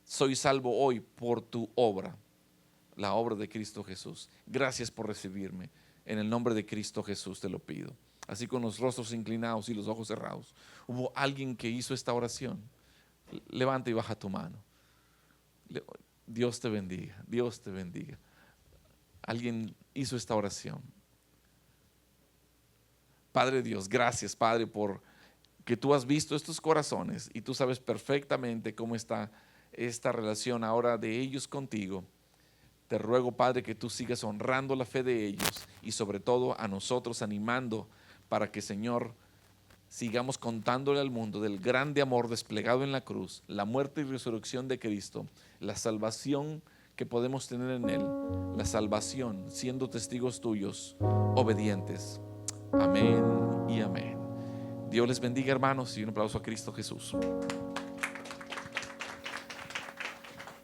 Soy salvo hoy por tu obra, la obra de Cristo Jesús. Gracias por recibirme. En el nombre de Cristo Jesús te lo pido. Así con los rostros inclinados y los ojos cerrados. Hubo alguien que hizo esta oración. Levanta y baja tu mano. Dios te bendiga, Dios te bendiga. Alguien hizo esta oración. Padre Dios, gracias, Padre, por que tú has visto estos corazones y tú sabes perfectamente cómo está esta relación ahora de ellos contigo. Te ruego, Padre, que tú sigas honrando la fe de ellos y sobre todo a nosotros animando para que, Señor, sigamos contándole al mundo del grande amor desplegado en la cruz, la muerte y resurrección de Cristo, la salvación que podemos tener en Él, la salvación siendo testigos tuyos, obedientes. Amén y amén. Dios les bendiga, hermanos, y un aplauso a Cristo Jesús.